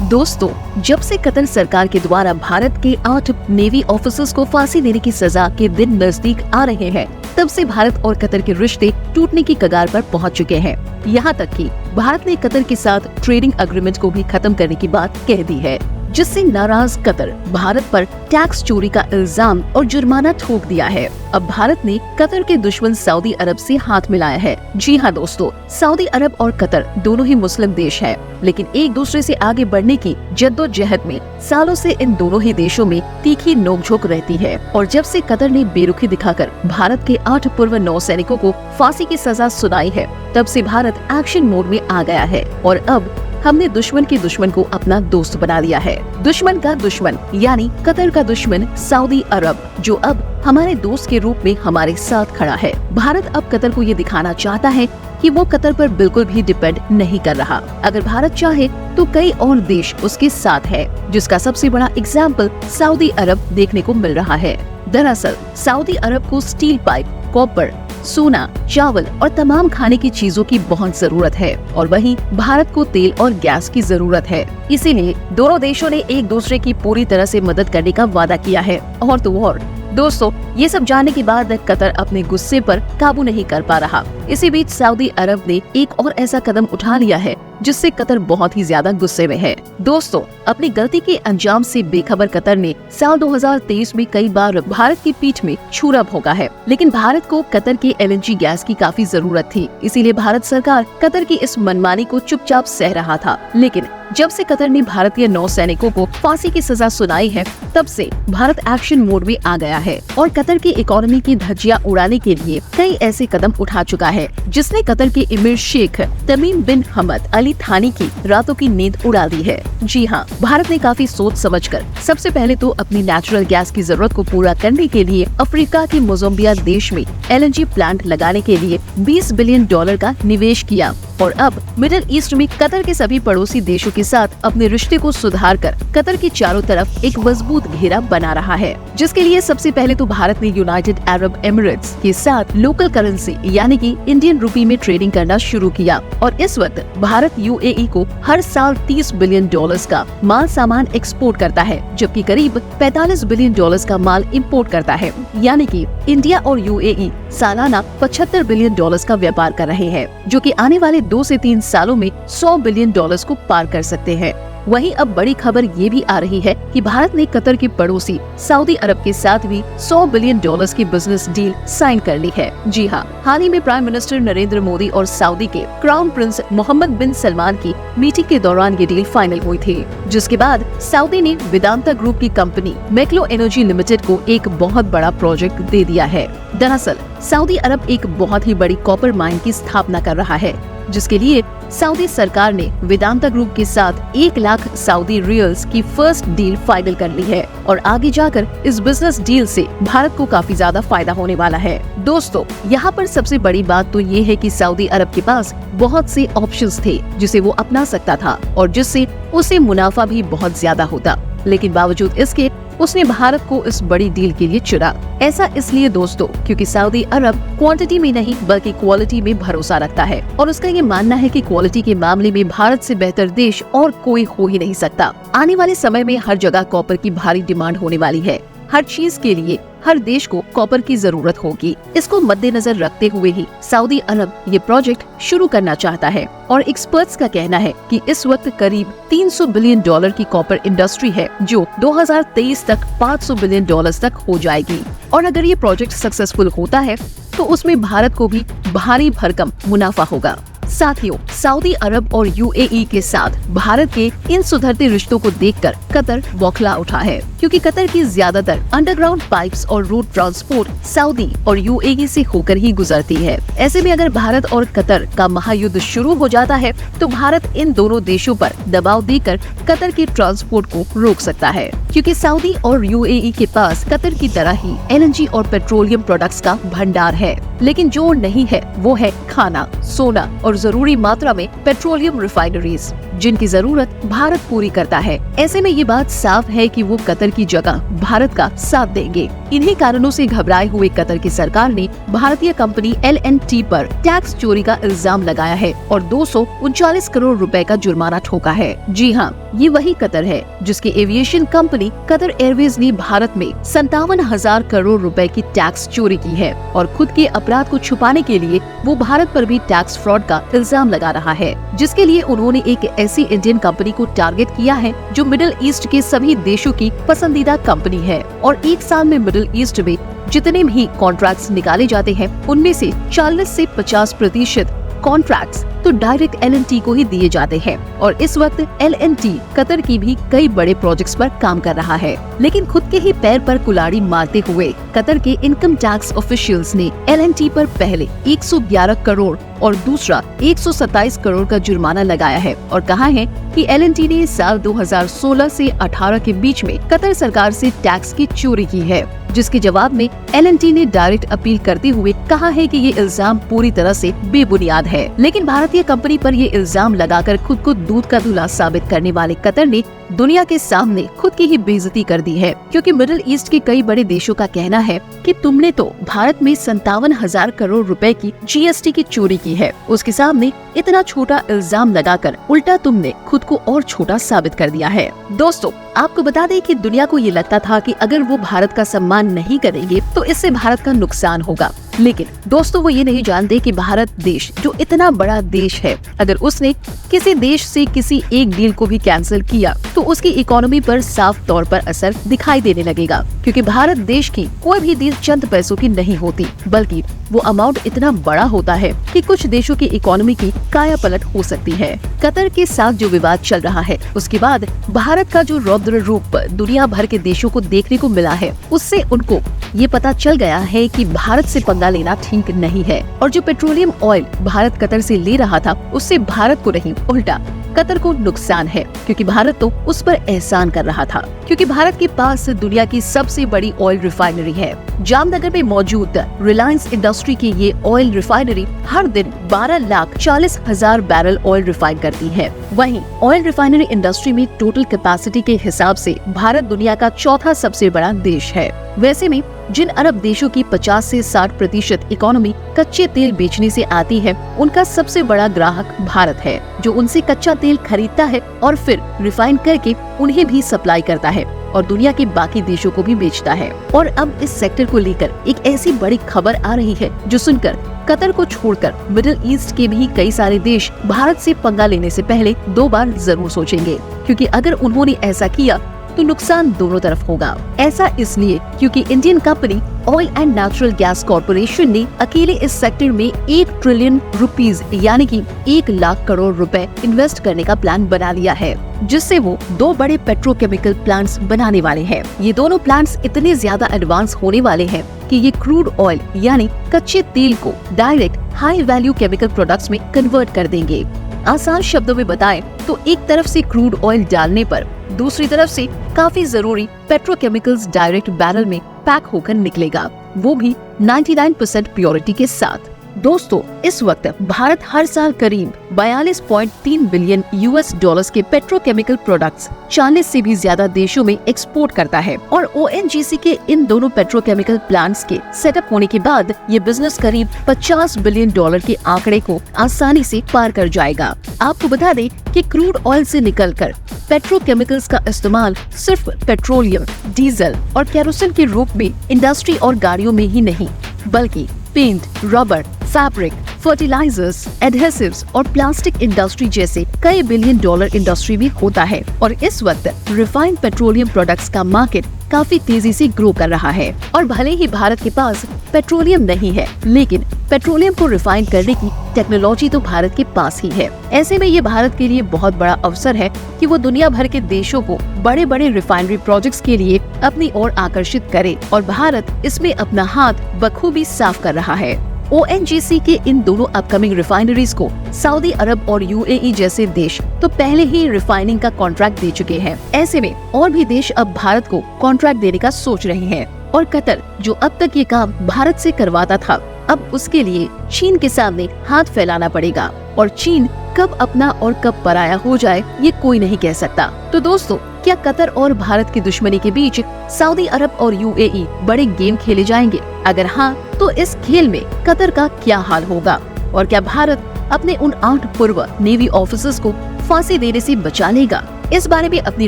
दोस्तों, जब से कतर सरकार के द्वारा भारत के 8 नेवी ऑफिसर्स को फांसी देने की सजा के दिन नजदीक आ रहे हैं, तब से भारत और कतर के रिश्ते टूटने की कगार पर पहुंच चुके हैं। यहाँ तक कि भारत ने कतर के साथ ट्रेडिंग एग्रीमेंट को भी खत्म करने की बात कह दी है, जिससे नाराज कतर भारत पर टैक्स चोरी का इल्जाम और जुर्माना ठोक दिया है। अब भारत ने कतर के दुश्मन सऊदी अरब से हाथ मिलाया है। जी हाँ दोस्तों, सऊदी अरब और कतर दोनों ही मुस्लिम देश हैं, लेकिन एक दूसरे से आगे बढ़ने की जद्दोजहद में सालों से इन दोनों ही देशों में तीखी नोकझोंक रहती है। और जब से कतर ने बेरुखी दिखाकर भारत के 8 पूर्व नौसैनिकों को फांसी की सजा सुनाई है, तब से भारत एक्शन मोड में आ गया है और अब हमने दुश्मन के दुश्मन को अपना दोस्त बना लिया है। दुश्मन का दुश्मन यानी कतर का दुश्मन सऊदी अरब, जो अब हमारे दोस्त के रूप में हमारे साथ खड़ा है। भारत अब कतर को ये दिखाना चाहता है कि वो कतर पर बिल्कुल भी डिपेंड नहीं कर रहा। अगर भारत चाहे तो कई और देश उसके साथ है, जिसका सबसे बड़ा एग्जाम्पल सऊदी अरब देखने को मिल रहा है। दरअसल सऊदी अरब को स्टील पाइप, कॉपर, सोना, चावल और तमाम खाने की चीजों की बहुत जरूरत है और वहीं भारत को तेल और गैस की जरूरत है। इसीलिए दोनों देशों ने एक दूसरे की पूरी तरह से मदद करने का वादा किया है। और तो और दोस्तों, ये सब जानने के बाद कतर अपने गुस्से पर काबू नहीं कर पा रहा। इसी बीच सऊदी अरब ने एक और ऐसा कदम उठा लिया है जिससे कतर बहुत ही ज्यादा गुस्से में है। दोस्तों, अपनी गलती के अंजाम से बेखबर कतर ने साल 2023 में कई बार भारत की पीठ में छुरा भोंका है, लेकिन भारत को कतर के LNG गैस की काफी जरूरत थी। इसीलिए भारत सरकार कतर की इस मनमानी को चुपचाप सह रहा था। लेकिन जब से कतर ने भारतीय नौसैनिकों को फांसी की सजा सुनाई है, तब से भारत एक्शन मोड में आ गया है और कतर की इकोनॉमी की धज्जियां उड़ाने के लिए कई ऐसे कदम उठा चुका है, जिसने कतर के इमीर शेख तमीम बिन हमद अली थानी की रातों की नींद उड़ा दी है। जी हाँ, भारत ने काफी सोच समझकर सबसे पहले तो अपनी नेचुरल गैस की जरूरत को पूरा करने के लिए अफ्रीका के मोज़ाम्बिया देश में LNG प्लांट लगाने के लिए $20 बिलियन का निवेश किया और अब मिडिल ईस्ट में कतर के सभी पड़ोसी देशों के साथ अपने रिश्ते को सुधार कर कतर के चारों तरफ एक मजबूत घेरा बना रहा है, जिसके लिए सबसे पहले तो भारत ने यूनाइटेड अरब एमिरेट्स के साथ लोकल करेंसी यानी कि इंडियन रूपी में ट्रेडिंग करना शुरू किया और इस वक्त भारत UAE को हर साल $30 बिलियन का माल सामान एक्सपोर्ट करता है, जबकि करीब $45 बिलियन का माल इम्पोर्ट करता है। यानी कि इंडिया और UAE सालाना $75 बिलियन का व्यापार कर रहे हैं, जो कि आने वाले 2 से 3 सालों में $100 बिलियन को पार कर सकते हैं। वहीं अब बड़ी खबर ये भी आ रही है कि भारत ने कतर के पड़ोसी सऊदी अरब के साथ भी $100 बिलियन की बिजनेस डील साइन कर ली है। जी हाँ, हाल ही में प्राइम मिनिस्टर नरेंद्र मोदी और सऊदी के क्राउन प्रिंस मोहम्मद बिन सलमान की मीटिंग के दौरान ये डील फाइनल हुई थी, जिसके बाद सऊदी ने वेदांता ग्रुप की कंपनी मैक्लो एनर्जी लिमिटेड को एक बहुत बड़ा प्रोजेक्ट दे दिया है। दरअसल सऊदी अरब एक बहुत ही बड़ी कॉपर माइन की स्थापना कर रहा है, जिसके लिए सऊदी सरकार ने वेदांता ग्रुप के साथ 1 लाख सऊदी रियल्स की फर्स्ट डील फाइनल कर ली है और आगे जाकर इस बिजनेस डील से भारत को काफी ज्यादा फायदा होने वाला है। दोस्तों, यहाँ पर सबसे बड़ी बात तो ये है कि सऊदी अरब के पास बहुत से ऑप्शंस थे जिसे वो अपना सकता था और जिससे उसे मुनाफा भी बहुत ज्यादा होता, लेकिन बावजूद इसके उसने भारत को इस बड़ी डील के लिए चुना। ऐसा इसलिए दोस्तों क्योंकि सऊदी अरब क्वांटिटी में नहीं बल्कि क्वालिटी में भरोसा रखता है और उसका ये मानना है कि क्वालिटी के मामले में भारत से बेहतर देश और कोई हो ही नहीं सकता। आने वाले समय में हर जगह कॉपर की भारी डिमांड होने वाली है। हर चीज के लिए हर देश को कॉपर की जरूरत होगी। इसको मद्देनजर रखते हुए ही सऊदी अरब ये प्रोजेक्ट शुरू करना चाहता है और एक्सपर्ट्स का कहना है कि इस वक्त करीब $300 बिलियन की कॉपर इंडस्ट्री है, जो 2023 तक $500 बिलियन तक हो जाएगी। और अगर ये प्रोजेक्ट सक्सेसफुल होता है तो उसमें भारत को भी भारी भरकम मुनाफा होगा। साथियों, सऊदी अरब और UAE के साथ भारत के इन सुधरते रिश्तों को देखकर कतर बौखला उठा है, क्योंकि कतर की ज्यादातर अंडरग्राउंड पाइप्स और रोड ट्रांसपोर्ट सऊदी और UAE से होकर ही गुजरती है। ऐसे में अगर भारत और कतर का महायुद्ध शुरू हो जाता है तो भारत इन दोनों देशों पर दबाव देकर कतर के ट्रांसपोर्ट को रोक सकता है, क्योंकि सऊदी और UAE के पास कतर की तरह ही LNG और पेट्रोलियम प्रोडक्ट्स का भंडार है, लेकिन जो नहीं है वो है खाना, सोना और जरूरी मात्रा में पेट्रोलियम रिफाइनरीज, जिनकी जरूरत भारत पूरी करता है। ऐसे में ये बात साफ है कि वो कतर की जगह भारत का साथ देंगे। इन्हीं कारणों से घबराए हुए कतर की सरकार ने भारतीय कंपनी L&T पर टैक्स चोरी का इल्जाम लगाया है और 239 करोड़ रुपए का जुर्माना ठोका है। जी हाँ, ये वही कतर है जिसकी एविएशन कंपनी कतर एयरवेज ने भारत में 57,000 करोड़ रुपए की टैक्स चोरी की है और खुद के अपराध को छुपाने के लिए वो भारत पर भी टैक्स फ्रॉड का इल्जाम लगा रहा है, जिसके लिए उन्होंने एक ऐसी इंडियन कंपनी को टारगेट किया है जो मिडिल ईस्ट के सभी देशों की पसंदीदा कंपनी है और एक साल में मिडिल ईस्ट में जितने भी कॉन्ट्रैक्ट्स निकाले जाते हैं उनमें से 40 से 50% कॉन्ट्रैक्ट्स तो डायरेक्ट L&T को ही दिए जाते हैं और इस वक्त L&T कतर की भी कई बड़े प्रोजेक्ट्स पर काम कर रहा है। लेकिन खुद के ही पैर पर कुल्हाड़ी मारते हुए कतर के इनकम टैक्स ऑफिशियल्स ने L&T पर पहले 111 करोड़ और दूसरा 127 करोड़ का जुर्माना लगाया है और कहा है कि L&T ने साल 2016 से 18 के बीच में कतर सरकार से टैक्स की चोरी की है, जिसके जवाब में L&T ने डायरेक्ट अपील करते हुए कहा है कि ये इल्जाम पूरी तरह से बेबुनियाद है। लेकिन भारतीय कंपनी पर ये इल्जाम लगाकर खुद को दूध का धुला साबित करने वाले कतर ने दुनिया के सामने खुद की ही बेइज्जती कर दी है, क्योंकि मिडिल ईस्ट के कई बड़े देशों का कहना है कि तुमने तो भारत में 57,000 करोड़ रुपए की GST की चोरी की है, उसके सामने इतना छोटा इल्जाम लगाकर उल्टा तुमने खुद को और छोटा साबित कर दिया है। दोस्तों, आपको बता दें कि दुनिया को ये लगता था कि अगर वो भारत का सम्मान नहीं करेंगे तो इससे भारत का नुकसान होगा, लेकिन दोस्तों वो ये नहीं जानते कि भारत देश जो इतना बड़ा देश है, अगर उसने किसी देश से किसी एक डील को भी कैंसिल किया तो उसकी इकोनॉमी पर साफ तौर पर असर दिखाई देने लगेगा, क्योंकि भारत देश की कोई भी डील चंद पैसों की नहीं होती, बल्कि वो अमाउंट इतना बड़ा होता है कि कुछ देशों की इकोनॉमी की काया पलट हो सकती है। कतर के साथ जो विवाद चल रहा है उसके बाद भारत का जो रौद्र रूप दुनिया भर के देशों को देखने को मिला है, उससे उनको ये पता चल गया है कि भारत से पंगा लेना ठीक नहीं है और जो पेट्रोलियम ऑयल भारत कतर से ले रहा था उससे भारत को नहीं उल्टा कतर को नुकसान है, क्योंकि भारत तो उस पर एहसान कर रहा था, क्योंकि भारत के पास दुनिया की सबसे बड़ी ऑयल रिफाइनरी है। जामनगर में मौजूद रिलायंस इंडस्ट्री की ये ऑयल रिफाइनरी हर दिन 12,40,000 बैरल ऑयल रिफाइन करती है। वहीं ऑयल रिफाइनरी इंडस्ट्री में टोटल कैपेसिटी के हिसाब से भारत दुनिया का चौथा सबसे बड़ा देश है। वैसे में जिन अरब देशों की 50 से 60% इकोनॉमी कच्चे तेल बेचने से आती है, उनका सबसे बड़ा ग्राहक भारत है, जो उनसे कच्चा तेल खरीदता है और फिर रिफाइन करके उन्हें भी सप्लाई करता है और दुनिया के बाकी देशों को भी बेचता है। और अब इस सेक्टर को लेकर एक ऐसी बड़ी खबर आ रही है जो सुनकर कतर को छोड़कर मिडिल ईस्ट के भी कई सारे देश भारत से पंगा लेने से पहले 2 बार जरूर सोचेंगे, क्योंकि अगर उन्होंने ऐसा किया तो नुकसान दोनों तरफ होगा। ऐसा इसलिए क्योंकि Indian company oil and natural gas corporation ने अकेले इस सेक्टर में 1 ट्रिलियन रुपीस यानी कि 1 लाख करोड़ रुपए इन्वेस्ट करने का प्लान बना लिया है, जिससे वो 2 बड़े पेट्रोकेमिकल प्लांट्स बनाने वाले हैं। ये दोनों प्लांट्स इतने ज्यादा एडवांस होने वाले हैं कि ये क्रूड ऑयल यानी कच्चे तेल को direct high value chemical products में कन्वर्ट कर देंगे। आसान शब्दों में बताएं तो एक तरफ से क्रूड ऑयल डालने पर दूसरी तरफ से काफी जरूरी पेट्रोकेमिकल्स डायरेक्ट बैरल में पैक होकर निकलेगा, वो भी 99% प्योरिटी के साथ। दोस्तों, इस वक्त भारत हर साल करीब 42.3 बिलियन $US के पेट्रोकेमिकल प्रोडक्ट्स 40 से भी ज्यादा देशों में एक्सपोर्ट करता है और ONGC के इन दोनों पेट्रोकेमिकल प्लांट्स के सेटअप होने के बाद ये बिजनेस करीब $50 बिलियन के आंकड़े को आसानी से पार कर जाएगा। आपको बता दें कि क्रूड ऑयल से निकलकर पेट्रोकेमिकल्स का इस्तेमाल सिर्फ पेट्रोलियम, डीजल और केरोसिन के रूप में इंडस्ट्री और गाड़ियों में ही नहीं, बल्कि paint, rubber, fabric, fertilizers, adhesives और प्लास्टिक इंडस्ट्री जैसे कई $बिलियन इंडस्ट्री में होता है। और इस वक्त रिफाइंड पेट्रोलियम प्रोडक्ट्स का मार्केट काफी तेजी से ग्रो कर रहा है और भले ही भारत के पास पेट्रोलियम नहीं है, लेकिन पेट्रोलियम को रिफाइन करने की टेक्नोलॉजी तो भारत के पास ही है। ऐसे में ये भारत के लिए बहुत बड़ा अवसर है कि वो दुनिया भर के देशों को बड़े बड़े रिफाइनरी प्रोजेक्ट्स के लिए अपनी ओर आकर्षित करे और भारत इसमें अपना हाथ बखूबी साफ कर रहा है। ONGC के इन दोनों अपकमिंग रिफाइनरीज को सऊदी अरब और UAE जैसे देश तो पहले ही रिफाइनिंग का कॉन्ट्रैक्ट दे चुके हैं। ऐसे में और भी देश अब भारत को कॉन्ट्रैक्ट देने का सोच रहे हैं और कतर जो अब तक ये काम भारत से करवाता था, अब उसके लिए चीन के सामने हाथ फैलाना पड़ेगा और चीन कब अपना और कब पराया हो जाए ये कोई नहीं कह सकता। तो दोस्तों, क्या कतर और भारत की दुश्मनी के बीच सऊदी अरब और यूएई बड़े गेम खेले जाएंगे? अगर हाँ, तो इस खेल में कतर का क्या हाल होगा? और क्या भारत अपने उन 8 पूर्व नेवी ऑफिसर्स को फांसी देने से बचा लेगा? इस बारे में अपनी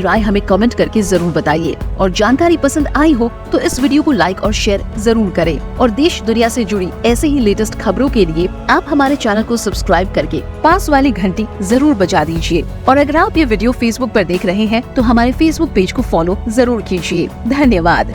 राय हमें कमेंट करके जरूर बताइए। और जानकारी पसंद आई हो तो इस वीडियो को लाइक और शेयर जरूर करें। और देश दुनिया से जुड़ी ऐसे ही लेटेस्ट खबरों के लिए आप हमारे चैनल को सब्सक्राइब करके पास वाली घंटी जरूर बजा दीजिए। और अगर आप ये वीडियो फेसबुक पर देख रहे हैं तो हमारे फेसबुक पेज को फॉलो जरूर कीजिए। धन्यवाद।